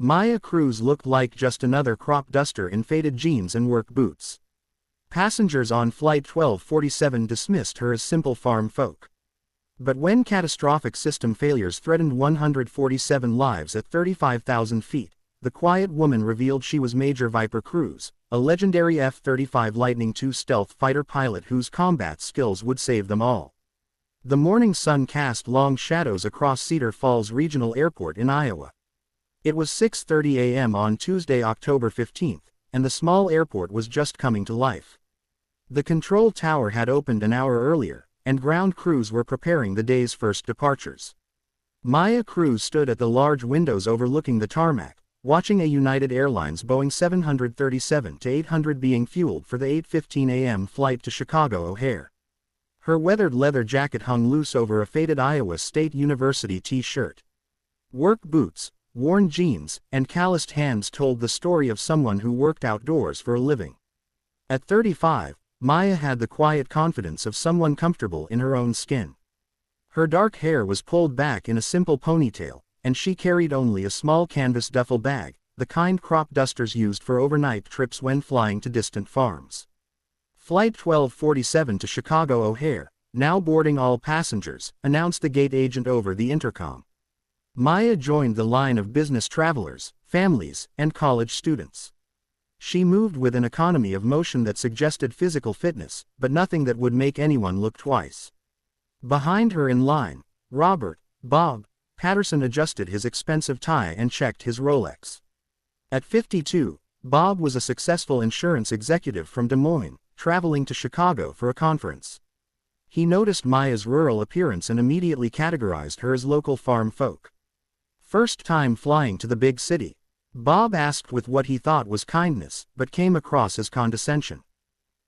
Maya Cruz looked like just another crop duster in faded jeans and work boots. Passengers on Flight 1247 dismissed her as simple farm folk. But when catastrophic system failures threatened 147 lives at 35,000 feet, the quiet woman revealed she was Major Viper Cruz, a legendary F-35 Lightning II stealth fighter pilot whose combat skills would save them all. The morning sun cast long shadows across Cedar Falls Regional Airport in Iowa. It was 6:30 a.m. on Tuesday, October 15, and the small airport was just coming to life. The control tower had opened an hour earlier, and ground crews were preparing the day's first departures. Maya Cruz stood at the large windows overlooking the tarmac, watching a United Airlines Boeing 737-800 being fueled for the 8:15 a.m. flight to Chicago O'Hare. Her weathered leather jacket hung loose over a faded Iowa State University t-shirt. Work boots, worn jeans, and calloused hands told the story of someone who worked outdoors for a living. At 35, Maya had the quiet confidence of someone comfortable in her own skin. Her dark hair was pulled back in a simple ponytail, and she carried only a small canvas duffel bag, the kind crop dusters used for overnight trips when flying to distant farms. Flight 1247 to Chicago O'Hare, now boarding all passengers, announced the gate agent over the intercom. Maya joined the line of business travelers, families, and college students. She moved with an economy of motion that suggested physical fitness, but nothing that would make anyone look twice. Behind her in line, Bob Patterson adjusted his expensive tie and checked his Rolex. At 52, Bob was a successful insurance executive from Des Moines, traveling to Chicago for a conference. He noticed Maya's rural appearance and immediately categorized her as local farm folk. First time flying to the big city, Bob asked with what he thought was kindness, but came across as condescension.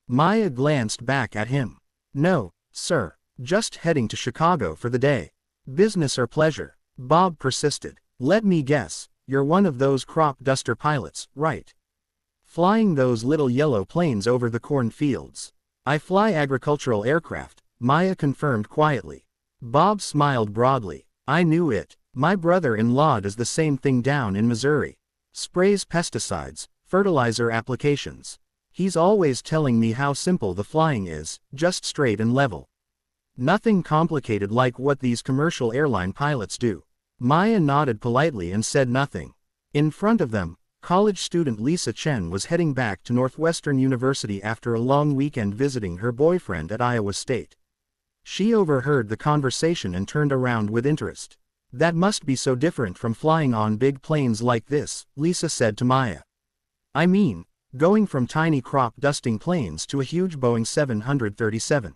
Maya glanced back at him. "No, sir, just heading to Chicago for the day." "Business or pleasure?" Bob persisted. "Let me guess, you're one of those crop duster pilots, right? Flying those little yellow planes over the cornfields." "I fly agricultural aircraft," Maya confirmed quietly. Bob smiled broadly. "I knew it. My brother-in-law does the same thing down in Missouri. Sprays pesticides, fertilizer applications. He's always telling me how simple the flying is, just straight and level. Nothing complicated like what these commercial airline pilots do." Maya nodded politely and said nothing. In front of them, college student Lisa Chen was heading back to Northwestern University after a long weekend visiting her boyfriend at Iowa State. She overheard the conversation and turned around with interest. "That must be so different from flying on big planes like this," Lisa said to Maya. "I mean, going from tiny crop dusting planes to a huge Boeing 737.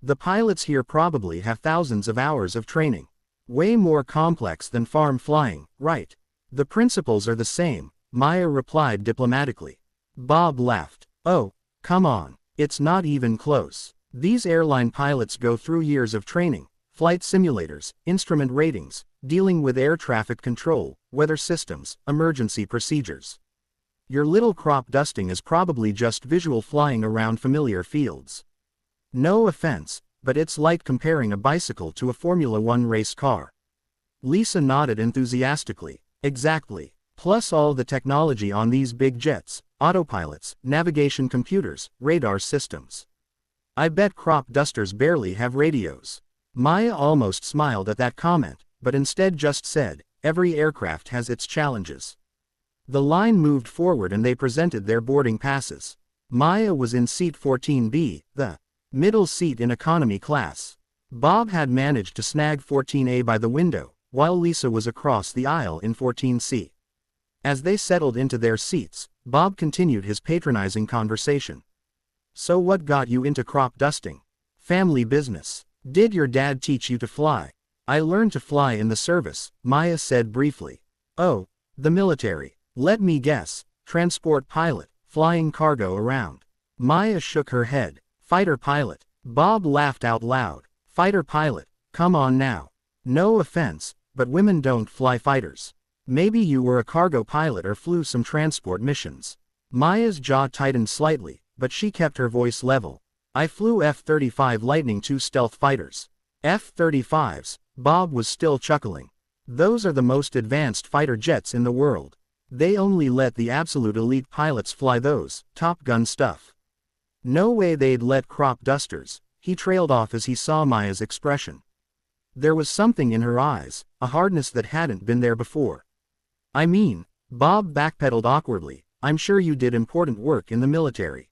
The pilots here probably have thousands of hours of training. Way more complex than farm flying, right?" "The principles are the same," Maya replied diplomatically. Bob laughed. "Oh, come on, it's not even close. These airline pilots go through years of training, flight simulators, instrument ratings, dealing with air traffic control, weather systems, emergency procedures. Your little crop dusting is probably just visual flying around familiar fields. No offense, but it's like comparing a bicycle to a Formula One race car." Lisa nodded enthusiastically. "Exactly. Plus all the technology on these big jets, autopilots, navigation computers, radar systems. I bet crop dusters barely have radios." Maya almost smiled at that comment, but instead just said, "Every aircraft has its challenges." The line moved forward and they presented their boarding passes. Maya was in seat 14B, the middle seat in economy class. Bob had managed to snag 14A by the window, while Lisa was across the aisle in 14C. As they settled into their seats, Bob continued his patronizing conversation. "So what got you into crop dusting?" "Family business." "Did your dad teach you to fly?" "I learned to fly in the service," Maya said briefly. "Oh, the military. Let me guess, transport pilot, flying cargo around." Maya shook her head. "Fighter pilot." Bob laughed out loud. "Fighter pilot, come on now. No offense, but women don't fly fighters. Maybe you were a cargo pilot or flew some transport missions." Maya's jaw tightened slightly, but she kept her voice level. "I flew F-35 Lightning II stealth fighters." "F-35s," Bob was still chuckling. Those are the most advanced fighter jets in the world. They only let the absolute elite pilots fly those, Top Gun stuff. No way they'd let crop dusters. He trailed off as he saw Maya's expression. There was something in her eyes, a hardness that hadn't been there before. I mean, Bob backpedaled awkwardly, I'm sure you did important work in the military.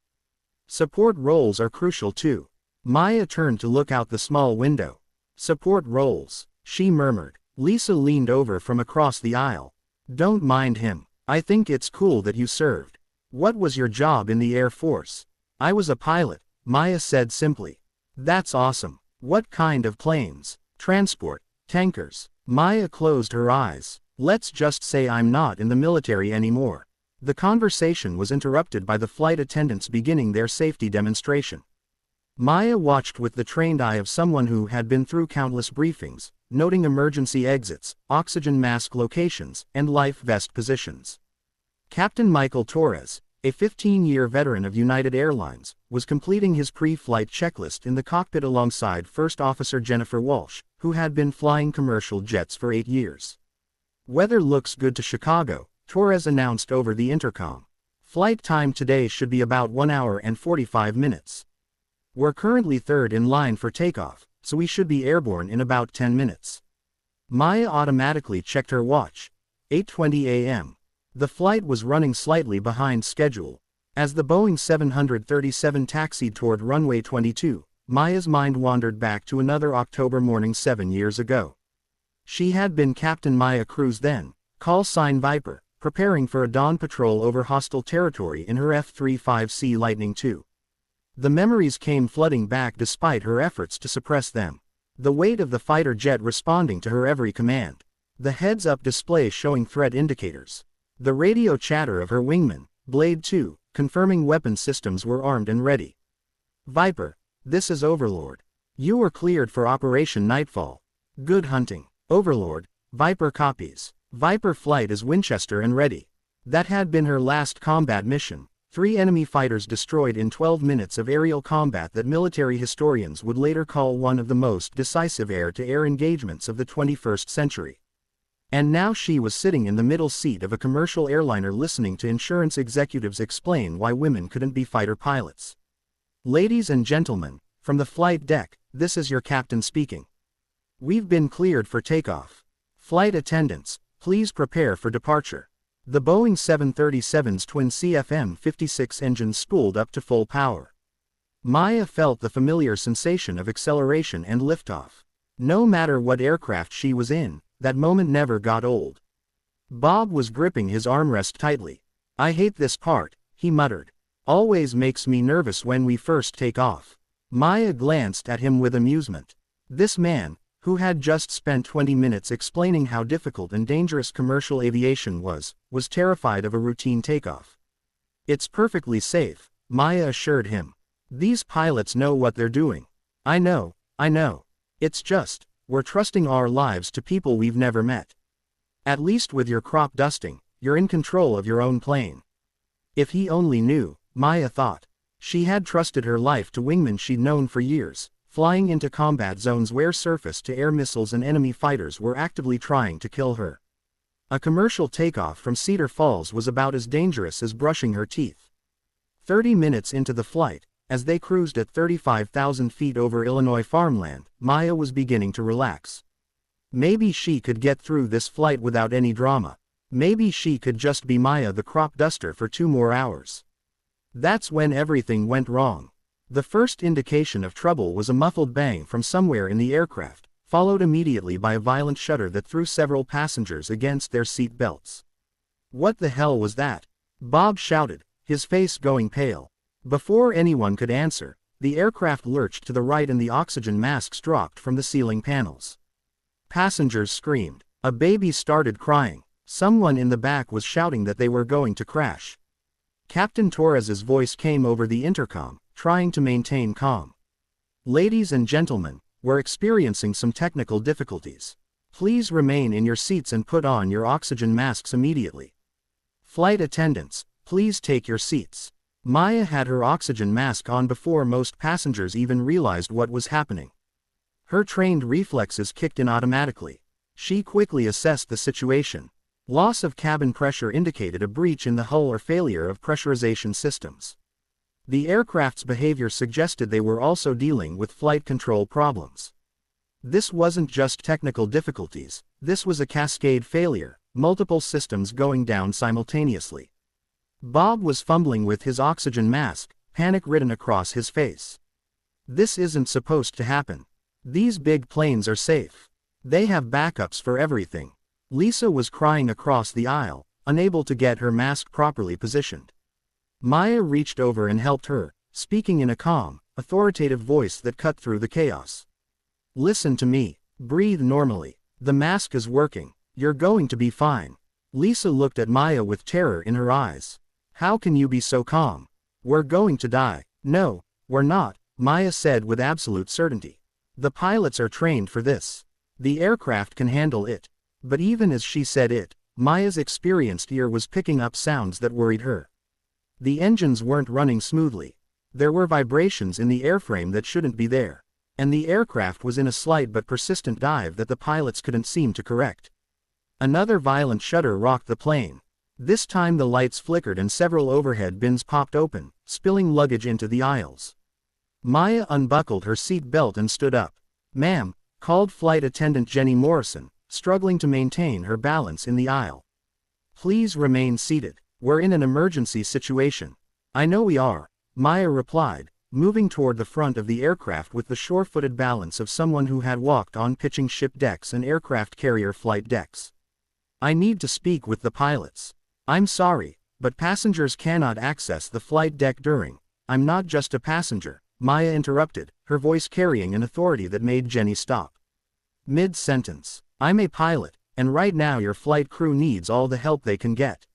Support roles are crucial too. Maya turned to look out the small window. Support roles, she murmured. Lisa leaned over from across the aisle. Don't mind him. I think it's cool that you served. What was your job in the Air Force? I was a pilot, Maya said simply. That's awesome. What kind of planes? Transport, tankers. Maya closed her eyes. Let's just say I'm not in the military anymore. The conversation was interrupted by the flight attendants beginning their safety demonstration. Maya watched with the trained eye of someone who had been through countless briefings, noting emergency exits, oxygen mask locations, and life vest positions. Captain Michael Torres, a 15-year veteran of United Airlines, was completing his pre-flight checklist in the cockpit alongside First Officer Jennifer Walsh, who had been flying commercial jets for 8 years. Weather looks good to Chicago, Torres announced over the intercom. Flight time today should be about 1 hour and 45 minutes. We're currently third in line for takeoff, so we should be airborne in about 10 minutes. Maya automatically checked her watch. 8:20 a.m. The flight was running slightly behind schedule. As the Boeing 737 taxied toward runway 22, Maya's mind wandered back to another October morning 7 years ago. She had been Captain Maya Cruz then, call sign Viper, preparing for a dawn patrol over hostile territory in her F-35s Lightning II. The memories came flooding back despite her efforts to suppress them. The weight of the fighter jet responding to her every command. The heads-up display showing threat indicators. The radio chatter of her wingman, Blade 2, confirming weapon systems were armed and ready. Viper, this is Overlord. You were cleared for Operation Nightfall. Good hunting. Overlord, Viper copies. Viper flight is Winchester and ready. That had been her last combat mission. 3 enemy fighters destroyed in 12 minutes of aerial combat that military historians would later call one of the most decisive air-to-air engagements of the 21st century. And now she was sitting in the middle seat of a commercial airliner listening to insurance executives explain why women couldn't be fighter pilots. Ladies and gentlemen, from the flight deck, this is your captain speaking. We've been cleared for takeoff. Flight attendants, please prepare for departure. The Boeing 737's twin CFM56 engines spooled up to full power. Maya felt the familiar sensation of acceleration and liftoff. No matter what aircraft she was in, that moment never got old. Bob was gripping his armrest tightly. I hate this part, he muttered. Always makes me nervous when we first take off. Maya glanced at him with amusement. This man, who had just spent 20 minutes explaining how difficult and dangerous commercial aviation was terrified of a routine takeoff. It's perfectly safe, Maya assured him. These pilots know what they're doing. I know. It's just, we're trusting our lives to people we've never met. At least with your crop dusting, you're in control of your own plane. If he only knew, Maya thought. She had trusted her life to wingmen she'd known for years, flying into combat zones where surface-to-air missiles and enemy fighters were actively trying to kill her. A commercial takeoff from Cedar Falls was about as dangerous as brushing her teeth. 30 minutes into the flight, as they cruised at 35,000 feet over Illinois farmland, Maya was beginning to relax. Maybe she could get through this flight without any drama. Maybe she could just be Maya the crop duster for 2 more hours. That's when everything went wrong. The first indication of trouble was a muffled bang from somewhere in the aircraft, followed immediately by a violent shudder that threw several passengers against their seat belts. What the hell was that? Bob shouted, his face going pale. Before anyone could answer, the aircraft lurched to the right and the oxygen masks dropped from the ceiling panels. Passengers screamed. A baby started crying. Someone in the back was shouting that they were going to crash. Captain Torres's voice came over the intercom, trying to maintain calm. Ladies and gentlemen, we're experiencing some technical difficulties. Please remain in your seats and put on your oxygen masks immediately. Flight attendants, please take your seats. Maya had her oxygen mask on before most passengers even realized what was happening. Her trained reflexes kicked in automatically. She quickly assessed the situation. Loss of cabin pressure indicated a breach in the hull or failure of pressurization systems. The aircraft's behavior suggested they were also dealing with flight control problems. This wasn't just technical difficulties, this was a cascade failure, multiple systems going down simultaneously. Bob was fumbling with his oxygen mask, panic written across his face. This isn't supposed to happen. These big planes are safe. They have backups for everything. Lisa was crying across the aisle, unable to get her mask properly positioned. Maya reached over and helped her, speaking in a calm, authoritative voice that cut through the chaos. Listen to me. Breathe normally. The mask is working. You're going to be fine. Lisa looked at Maya with terror in her eyes. How can you be so calm? We're going to die. No, we're not, Maya said with absolute certainty. The pilots are trained for this. The aircraft can handle it. But even as she said it, Maya's experienced ear was picking up sounds that worried her. The engines weren't running smoothly. There were vibrations in the airframe that shouldn't be there. And the aircraft was in a slight but persistent dive that the pilots couldn't seem to correct. Another violent shudder rocked the plane. This time the lights flickered and several overhead bins popped open, spilling luggage into the aisles. Maya unbuckled her seat belt and stood up. "Ma'am," called flight attendant Jenny Morrison, struggling to maintain her balance in the aisle. "Please remain seated. We're in an emergency situation." "I know we are," Maya replied, moving toward the front of the aircraft with the sure-footed balance of someone who had walked on pitching ship decks and aircraft carrier flight decks. "I need to speak with the pilots." "I'm sorry, but passengers cannot access the flight deck during—" "I'm not just a passenger," Maya interrupted, her voice carrying an authority that made Jenny stop. Mid-sentence. "I'm a pilot, and right now your flight crew needs all the help they can get."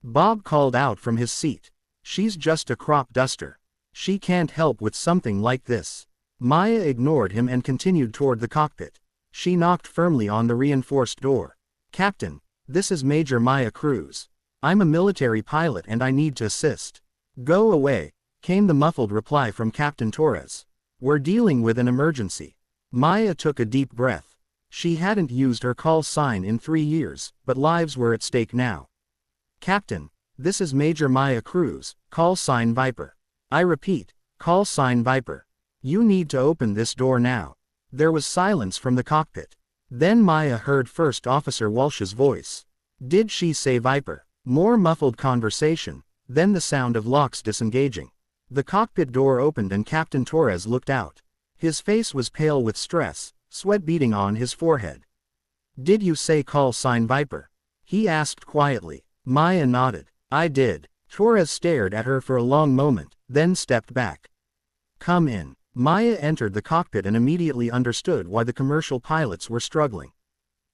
Bob called out from his seat. "She's just a crop duster. She can't help with something like this." Maya ignored him and continued toward the cockpit. She knocked firmly on the reinforced door. "Captain, this is Major Maya Cruz. I'm a military pilot and I need to assist." "Go away," came the muffled reply from Captain Torres. "We're dealing with an emergency." Maya took a deep breath. She hadn't used her call sign in 3 years, but lives were at stake now. "Captain, this is Major Maya Cruz, call sign Viper. I repeat, call sign Viper. You need to open this door now." There was silence from the cockpit. Then Maya heard First Officer Walsh's voice. "Did she say Viper?" More muffled conversation, then the sound of locks disengaging. The cockpit door opened and Captain Torres looked out. His face was pale with stress, sweat beading on his forehead. "Did you say call sign Viper?" he asked quietly. Maya nodded. "I did." Torres stared at her for a long moment, then stepped back. "Come in." Maya entered the cockpit and immediately understood why the commercial pilots were struggling.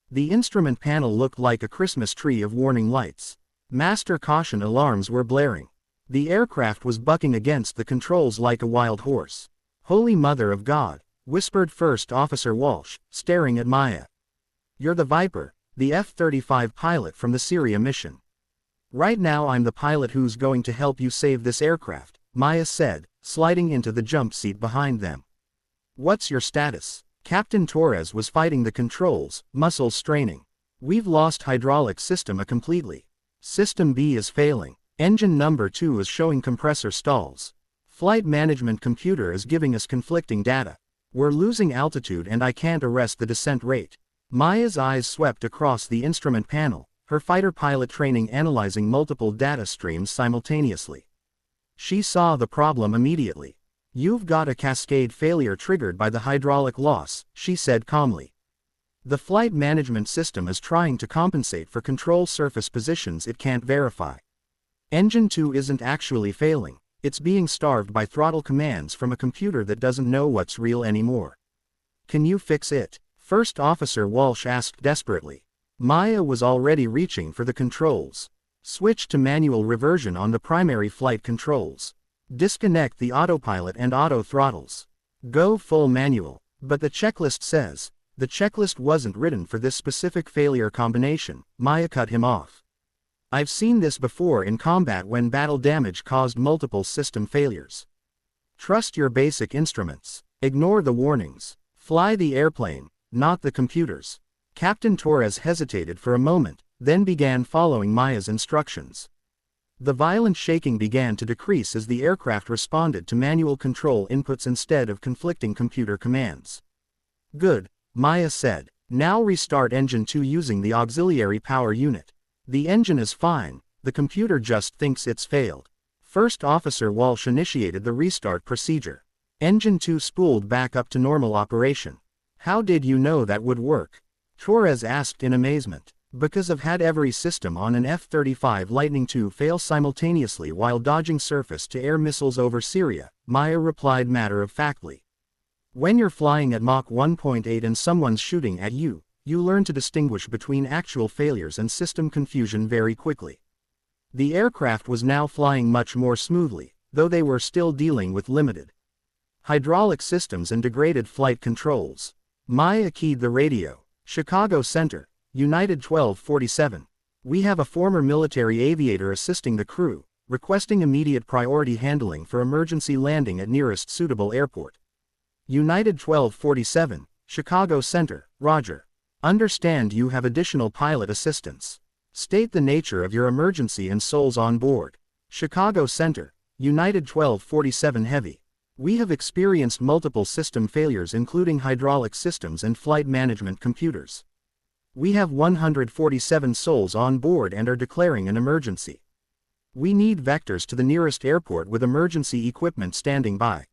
The instrument panel looked like a Christmas tree of warning lights. Master caution alarms were blaring. The aircraft was bucking against the controls like a wild horse. "Holy Mother of God," whispered First Officer Walsh, staring at Maya. "You're the Viper, the F-35 pilot from the Syria mission." "Right now I'm the pilot who's going to help you save this aircraft," Maya said, sliding into the jump seat behind them. "What's your status?" Captain Torres was fighting the controls, muscles straining. "We've lost hydraulic system completely. System B is failing. Engine number 2 is showing compressor stalls. Flight management computer is giving us conflicting data. We're losing altitude and I can't arrest the descent rate." Maya's eyes swept across the instrument panel, her fighter pilot training analyzing multiple data streams simultaneously. She saw the problem immediately. "You've got a cascade failure triggered by the hydraulic loss," she said calmly. "The flight management system is trying to compensate for control surface positions it can't verify. Engine 2 isn't actually failing, it's being starved by throttle commands from a computer that doesn't know what's real anymore. Can you fix it?" First Officer Walsh asked desperately. Maya was already reaching for the controls. "Switch to manual reversion on the primary flight controls. Disconnect the autopilot and auto throttles. Go full manual." "But the checklist says..." "The checklist wasn't written for this specific failure combination," Maya cut him off. "I've seen this before in combat when battle damage caused multiple system failures. Trust your basic instruments. Ignore the warnings. Fly the airplane, not the computers." Captain Torres hesitated for a moment, then began following Maya's instructions. The violent shaking began to decrease as the aircraft responded to manual control inputs instead of conflicting computer commands. Good, Maya said. Now restart engine 2 using the auxiliary power unit. The engine is fine, the computer just thinks it's failed. First Officer Walsh initiated the restart procedure. Engine 2 spooled back up to normal operation. How did you know that would work? Torres asked in amazement. Because I've had every system on an F-35 Lightning II fail simultaneously while dodging surface-to-air missiles over Syria, Maya replied matter-of-factly. When you're flying at Mach 1.8 and someone's shooting at you, you learn to distinguish between actual failures and system confusion very quickly. The aircraft was now flying much more smoothly, though they were still dealing with limited hydraulic systems and degraded flight controls. Maya keyed the radio. Chicago Center, United 1247. We have a former military aviator assisting the crew, requesting immediate priority handling for emergency landing at nearest suitable airport. United 1247, Chicago Center, Roger. Understand you have additional pilot assistance. State the nature of your emergency and souls on board. Chicago Center, United 1247 Heavy. We have experienced multiple system failures including hydraulic systems and flight management computers. We have 147 souls on board and are declaring an emergency. We need vectors to the nearest airport with emergency equipment standing by.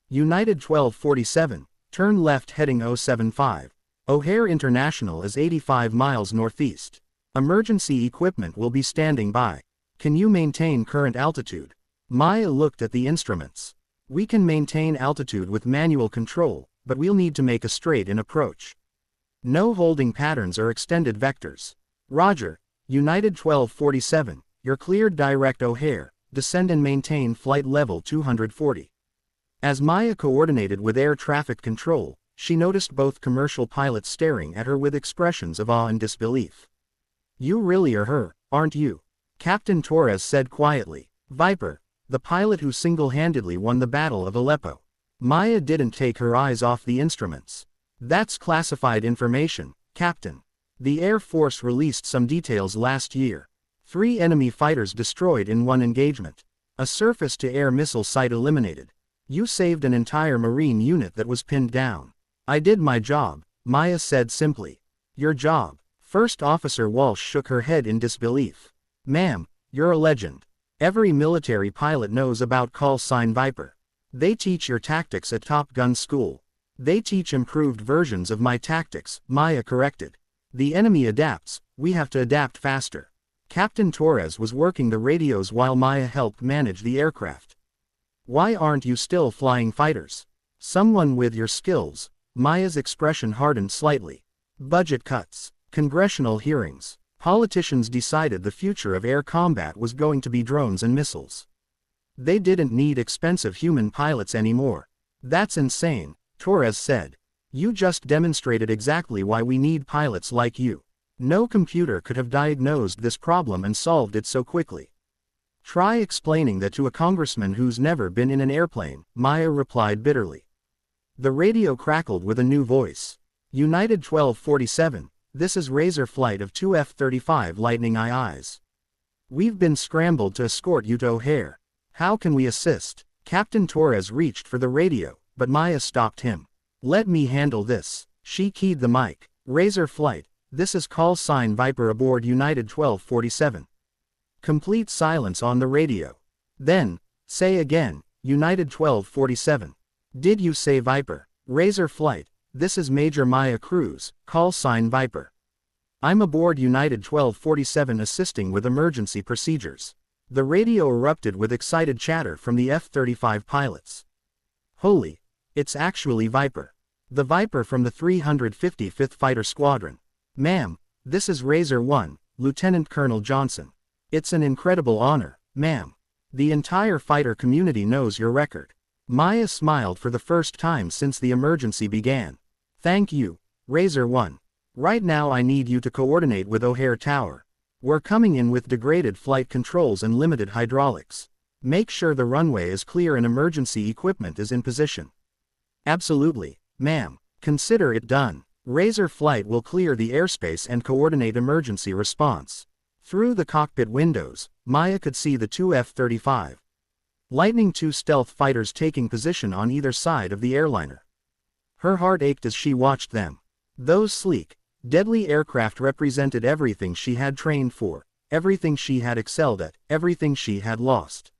United 1247, turn left heading 075. O'Hare International is 85 miles northeast. Emergency equipment will be standing by. Can you maintain current altitude? Maya looked at the instruments. We can maintain altitude with manual control, but we'll need to make a straight-in approach. No holding patterns or extended vectors. Roger, United 1247, you're cleared direct O'Hare, descend and maintain flight level 240. As Maya coordinated with air traffic control, she noticed both commercial pilots staring at her with expressions of awe and disbelief. You really are her, aren't you? Captain Torres said quietly. Viper, the pilot who single-handedly won the Battle of Aleppo. Maya didn't take her eyes off the instruments. That's classified information, Captain. The Air Force released some details last year. 3 enemy fighters destroyed in one engagement. A surface-to-air missile site eliminated. You saved an entire Marine unit that was pinned down. I did my job, Maya said simply. Your job. First Officer Walsh shook her head in disbelief. Ma'am, you're a legend. Every military pilot knows about call sign Viper. They teach your tactics at Top Gun school. They teach improved versions of my tactics, Maya corrected. The enemy adapts, we have to adapt faster. Captain Torres was working the radios while Maya helped manage the aircraft. Why aren't you still flying fighters? Someone with your skills. Maya's expression hardened slightly. Budget cuts. Congressional hearings. Politicians decided the future of air combat was going to be drones and missiles. They didn't need expensive human pilots anymore. That's insane, Torres said. You just demonstrated exactly why we need pilots like you. No computer could have diagnosed this problem and solved it so quickly. Try explaining that to a congressman who's never been in an airplane, Maya replied bitterly. The radio crackled with a new voice. United 1247, this is Razor flight of 2 F-35 Lightning IIs. We've been scrambled to escort you to O'Hare. How can we assist? Captain Torres reached for the radio, but Maya stopped him. Let me handle this. She keyed the mic. Razor flight, this is call sign Viper aboard United 1247. Complete silence on the radio. Then, say again, United 1247. Did you say Viper? Razor flight, this is Major Maya Cruz, call sign Viper. I'm aboard United 1247 assisting with emergency procedures. The radio erupted with excited chatter from the F-35 pilots. Holy, it's actually Viper. The Viper from the 355th Fighter Squadron. Ma'am, this is Razor 1, Lieutenant Colonel Johnson. It's an incredible honor, ma'am. The entire fighter community knows your record. Maya smiled for the first time since the emergency began. Thank you, Razor 1. Right now I need you to coordinate with O'Hare Tower. We're coming in with degraded flight controls and limited hydraulics. Make sure the runway is clear and emergency equipment is in position. Absolutely, ma'am. Consider it done. Razor flight will clear the airspace and coordinate emergency response. Through the cockpit windows, Maya could see the two F-35 Lightning II stealth fighters taking position on either side of the airliner. Her heart ached as she watched them. Those sleek, deadly aircraft represented everything she had trained for, everything she had excelled at, everything she had lost.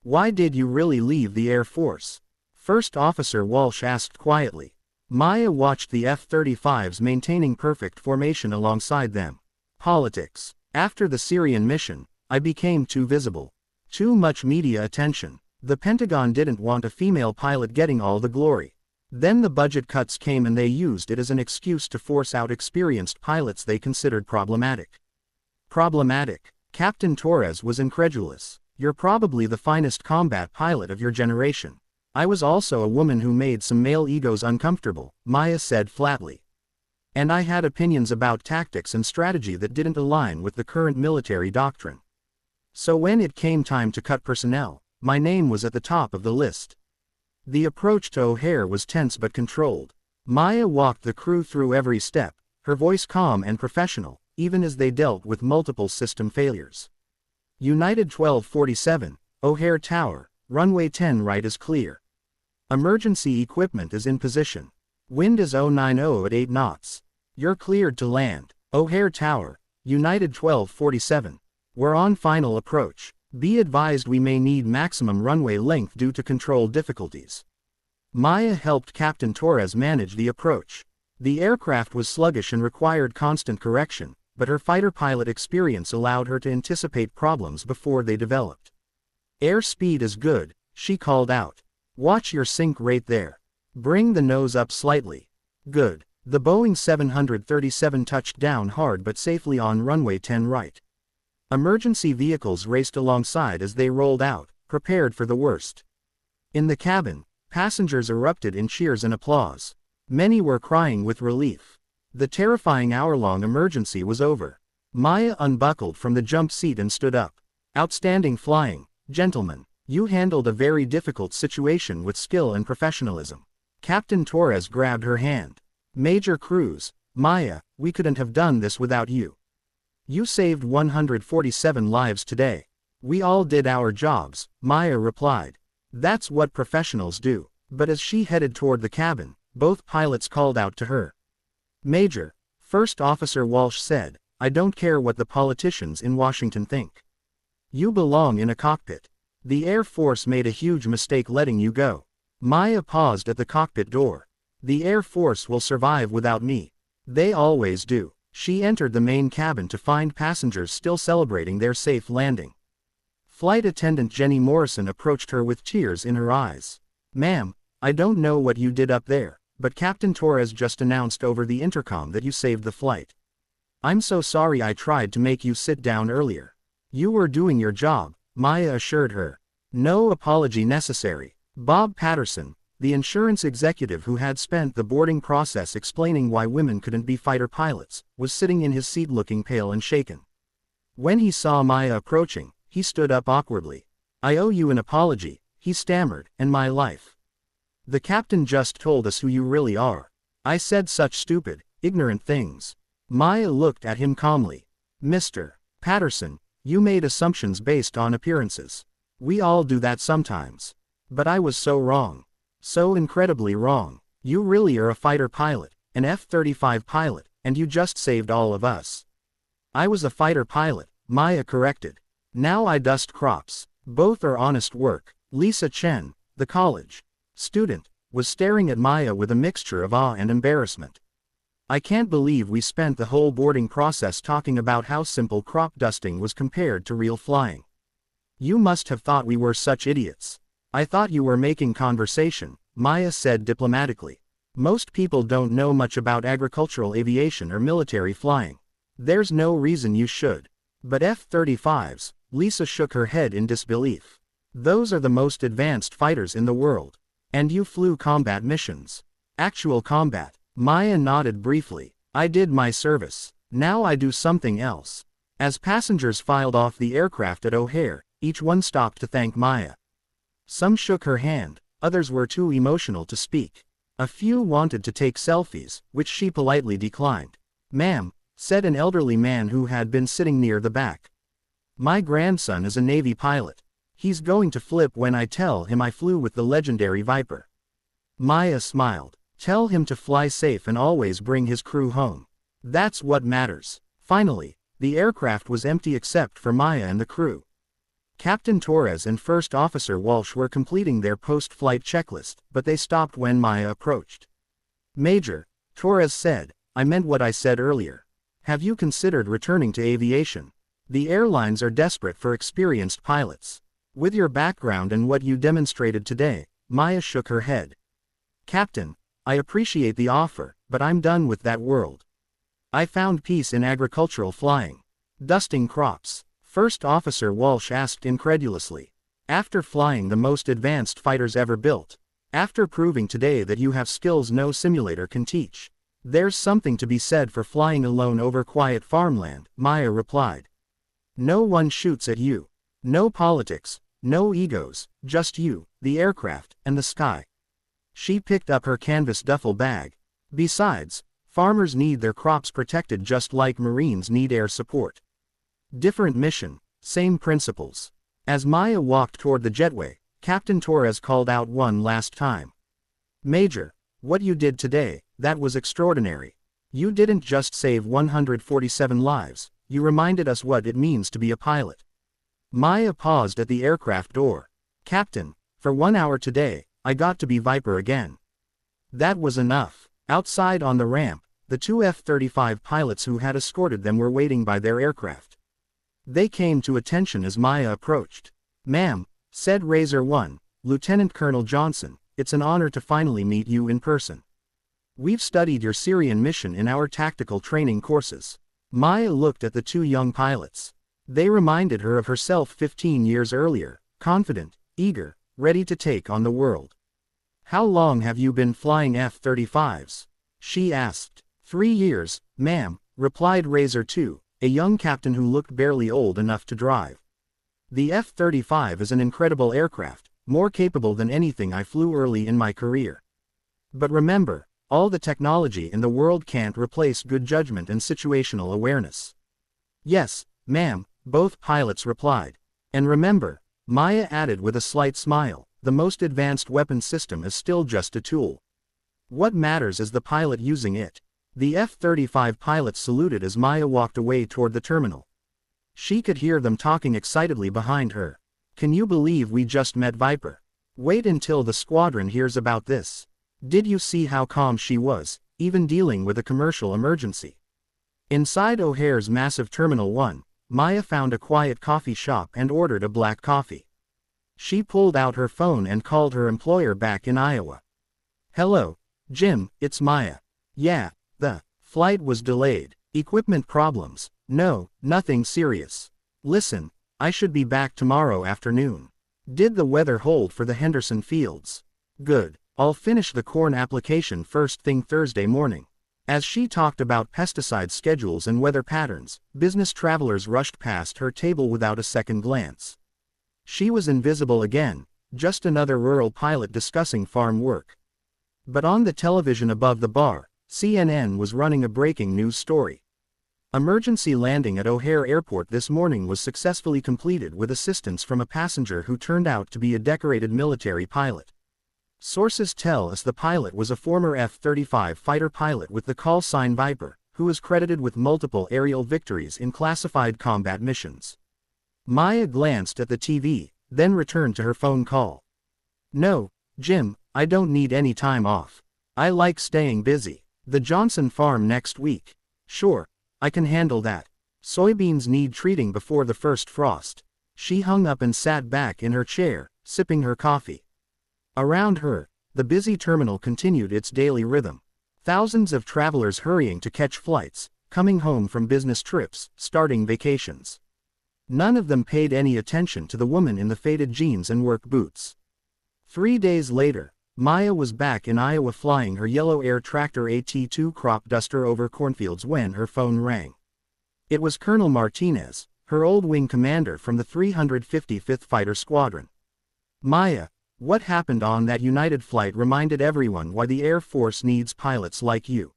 "Why did you really leave the Air Force?" First Officer Walsh asked quietly. Maya watched the F-35s maintaining perfect formation alongside them. "Politics. After the Syrian mission, I became too visible. Too much media attention. The Pentagon didn't want a female pilot getting all the glory. Then the budget cuts came and they used it as an excuse to force out experienced pilots they considered problematic." Problematic? Captain Torres was incredulous. "You're probably the finest combat pilot of your generation." "I was also a woman who made some male egos uncomfortable," Maya said flatly. "And I had opinions about tactics and strategy that didn't align with the current military doctrine. So when it came time to cut personnel, my name was at the top of the list." The approach to O'Hare was tense but controlled. Maya walked the crew through every step, her voice calm and professional, even as they dealt with multiple system failures. "United 1247, O'Hare Tower, runway 10 right is clear. Emergency equipment is in position. Wind is 090 at 8 knots. You're cleared to land. O'Hare Tower, United 1247. We're on final approach. Be advised we may need maximum runway length due to control difficulties." Maya helped Captain Torres manage the approach. The aircraft was sluggish and required constant correction, but her fighter pilot experience allowed her to anticipate problems before they developed. "Air speed is good," she called out. "Watch your sink rate there. Bring the nose up slightly. Good." The Boeing 737 touched down hard but safely on runway 10 right. Emergency vehicles raced alongside as they rolled out, prepared for the worst. In the cabin, passengers erupted in cheers and applause. Many were crying with relief. The terrifying hour-long emergency was over. Maya unbuckled from the jump seat and stood up. "Outstanding flying, gentlemen. You handled a very difficult situation with skill and professionalism." Captain Torres grabbed her hand. "Major Cruz, Maya, we couldn't have done this without you. You saved 147 lives today." "We all did our jobs," Maya replied. "That's what professionals do." But as she headed toward the cabin, both pilots called out to her. "Major," First Officer Walsh said, "I don't care what the politicians in Washington think. You belong in a cockpit. The Air Force made a huge mistake letting you go." Maya paused at the cockpit door. "The Air Force will survive without me. They always do." She entered the main cabin to find passengers still celebrating their safe landing. Flight attendant Jenny Morrison approached her with tears in her eyes. "Ma'am, I don't know what you did up there, but Captain Torres just announced over the intercom that you saved the flight. I'm so sorry I tried to make you sit down earlier." "You were doing your job," Maya assured her. "No apology necessary." Bob Patterson, the insurance executive who had spent the boarding process explaining why women couldn't be fighter pilots, was sitting in his seat looking pale and shaken. When he saw Maya approaching, he stood up awkwardly. "I owe you an apology," he stammered, "and my life. The captain just told us who you really are. I said such stupid, ignorant things." Maya looked at him calmly. "Mr. Patterson, you made assumptions based on appearances. We all do that sometimes. But I was so wrong. So incredibly wrong. You really are a fighter pilot, an F-35 pilot, and you just saved all of us." "I was a fighter pilot," Maya corrected. "Now I dust crops. Both are honest work." Lisa Chen, the college student, was staring at Maya with a mixture of awe and embarrassment. "I can't believe we spent the whole boarding process talking about how simple crop dusting was compared to real flying. You must have thought we were such idiots." "I thought you were making conversation," Maya said diplomatically. "Most people don't know much about agricultural aviation or military flying. There's no reason you should." "But F-35s, Lisa shook her head in disbelief. "Those are the most advanced fighters in the world. And you flew combat missions." "Actual combat." Maya nodded briefly. "I did my service. Now I do something else." As passengers filed off the aircraft at O'Hare, each one stopped to thank Maya. Some shook her hand, others were too emotional to speak. A few wanted to take selfies, which she politely declined. "Ma'am," said an elderly man who had been sitting near the back. "My grandson is a Navy pilot. He's going to flip when I tell him I flew with the legendary Viper." Maya smiled. "Tell him to fly safe and always bring his crew home. That's what matters." Finally, the aircraft was empty except for Maya and the crew. Captain Torres and First Officer Walsh were completing their post-flight checklist, but they stopped when Maya approached. "Major," Torres said, "I meant what I said earlier. Have you considered returning to aviation? The airlines are desperate for experienced pilots." "With your background and what you demonstrated today," Maya shook her head. "Captain, I appreciate the offer, but I'm done with that world. I found peace in agricultural flying." "Dusting crops?" First Officer Walsh asked incredulously. "After flying the most advanced fighters ever built. After proving today that you have skills no simulator can teach. There's something to be said for flying alone over quiet farmland," Maya replied. "No one shoots at you. No politics, no egos, just you, the aircraft, and the sky." She picked up her canvas duffel bag. "Besides, farmers need their crops protected just like Marines need air support. Different mission, same principles." As Maya walked toward the jetway, Captain Torres called out one last time. "Major, what you did today, that was extraordinary. You didn't just save 147 lives, you reminded us what it means to be a pilot." Maya paused at the aircraft door. "Captain, for 1 hour today, I got to be Viper again." That was enough. Outside on the ramp, the two F-35 pilots who had escorted them were waiting by their aircraft. They came to attention as Maya approached. "Ma'am," said Razor 1, "Lieutenant Colonel Johnson, it's an honor to finally meet you in person. We've studied your Syrian mission in our tactical training courses." Maya looked at the two young pilots. They reminded her of herself 15 years earlier, confident, eager, ready to take on the world. "How long have you been flying F-35s?" she asked. 3 years, ma'am," replied Razor 2, a young captain who looked barely old enough to drive. "The F-35 is an incredible aircraft, more capable than anything I flew early in my career. But remember, all the technology in the world can't replace good judgment and situational awareness." "Yes, ma'am," both pilots replied. "And remember," Maya added with a slight smile, "the most advanced weapon system is still just a tool. What matters is the pilot using it." The F-35 pilots saluted as Maya walked away toward the terminal. She could hear them talking excitedly behind her. "Can you believe we just met Viper? Wait until the squadron hears about this. Did you see how calm she was, even dealing with a commercial emergency?" Inside O'Hare's massive Terminal 1, Maya found a quiet coffee shop and ordered a black coffee. She pulled out her phone and called her employer back in Iowa. "Hello, Jim, it's Maya. Yeah, the flight was delayed. Equipment problems. No, nothing serious. Listen, I should be back tomorrow afternoon. Did the weather hold for the Henderson fields? Good. I'll finish the corn application first thing Thursday morning." As she talked about pesticide schedules and weather patterns, business travelers rushed past her table without a second glance. She was invisible again, just another rural pilot discussing farm work. But on the television above the bar, CNN was running a breaking news story. Emergency landing at O'Hare Airport this morning was successfully completed with assistance from a passenger who turned out to be a decorated military pilot. Sources tell us the pilot was a former F-35 fighter pilot with the call sign Viper, who is credited with multiple aerial victories in classified combat missions. Maya glanced at the TV, then returned to her phone call. "No, Jim, I don't need any time off. I like staying busy. The Johnson farm next week. Sure, I can handle that. Soybeans need treating before the first frost." She hung up and sat back in her chair, sipping her coffee. Around her, the busy terminal continued its daily rhythm. Thousands of travelers hurrying to catch flights, coming home from business trips, starting vacations. None of them paid any attention to the woman in the faded jeans and work boots. 3 days later, Maya was back in Iowa flying her yellow air tractor AT-2 crop duster over cornfields when her phone rang. It was Colonel Martinez, her old wing commander from the 355th Fighter Squadron. "Maya, What happened on that United flight reminded everyone why the Air Force needs pilots like you.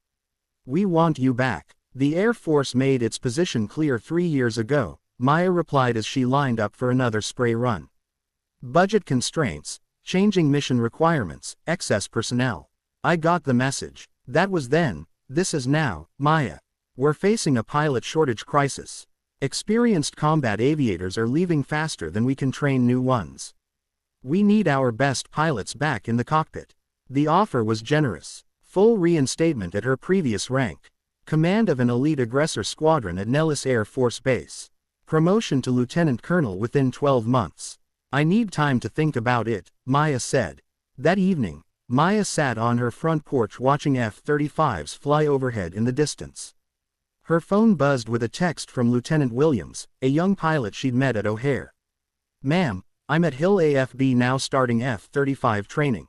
We want you back. The Air Force made its position clear 3 years ago, Maya replied as she lined up for another spray run. Budget constraints, changing mission requirements, excess personnel. I got the message. That was then, this is now, Maya. We're facing a pilot shortage crisis. Experienced combat aviators are leaving faster than we can train new ones. We need our best pilots back in the cockpit. The offer was generous. Full reinstatement at her previous rank. Command of an elite aggressor squadron at Nellis Air Force Base. Promotion to lieutenant colonel within 12 months. I need time to think about it, Maya said. That evening, Maya sat on her front porch watching F-35s fly overhead in the distance. Her phone buzzed with a text from Lieutenant Williams, a young pilot she'd met at O'Hare. "Ma'am, I'm at Hill AFB now starting F-35 training.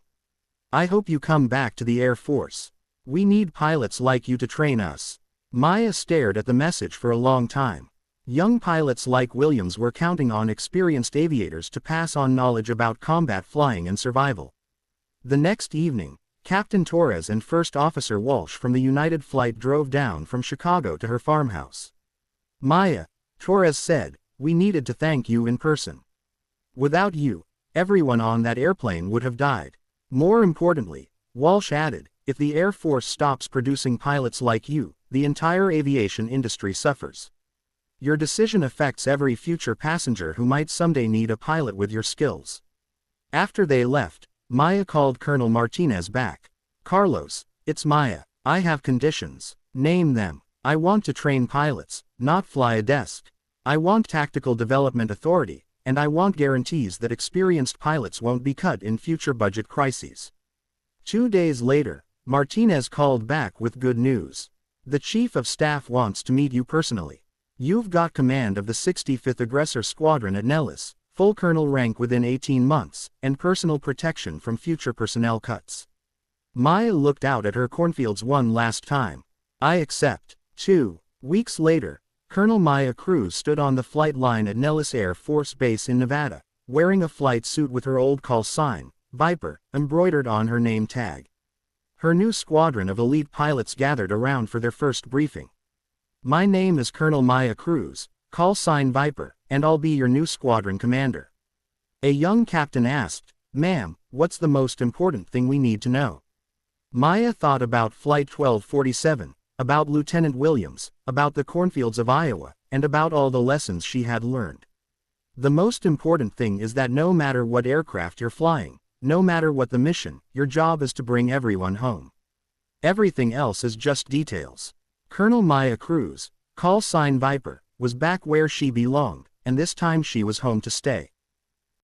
I hope you come back to the Air Force. We need pilots like you to train us." Maya stared at the message for a long time. Young pilots like Williams were counting on experienced aviators to pass on knowledge about combat flying and survival. The next evening, Captain Torres and First Officer Walsh from the United flight drove down from Chicago to her farmhouse. "Maya," Torres said, "we needed to thank you in person. Without you, everyone on that airplane would have died. More importantly," Walsh added, "if the Air Force stops producing pilots like you, the entire aviation industry suffers. Your decision affects every future passenger who might someday need a pilot with your skills." After they left, Maya called Colonel Martinez back. "Carlos, it's Maya. I have conditions." "Name them." "I want to train pilots, not fly a desk. I want tactical development authority, and I want guarantees that experienced pilots won't be cut in future budget crises." 2 days later, Martinez called back with good news. "The Chief of Staff wants to meet you personally. You've got command of the 65th Aggressor Squadron at Nellis, full colonel rank within 18 months, and personal protection from future personnel cuts." Maya looked out at her cornfields one last time. "I accept." 2 weeks later, Colonel Maya Cruz stood on the flight line at Nellis Air Force Base in Nevada, wearing a flight suit with her old call sign, Viper, embroidered on her name tag. Her new squadron of elite pilots gathered around for their first briefing. "My name is Colonel Maya Cruz, call sign Viper, and I'll be your new squadron commander." A young captain asked, "Ma'am, what's the most important thing we need to know?" Maya thought about Flight 1247, about Lieutenant Williams, about the cornfields of Iowa, and about all the lessons she had learned. "The most important thing is that no matter what aircraft you're flying, no matter what the mission, your job is to bring everyone home. Everything else is just details." Colonel Maya Cruz, call sign Viper, was back where she belonged, and this time she was home to stay.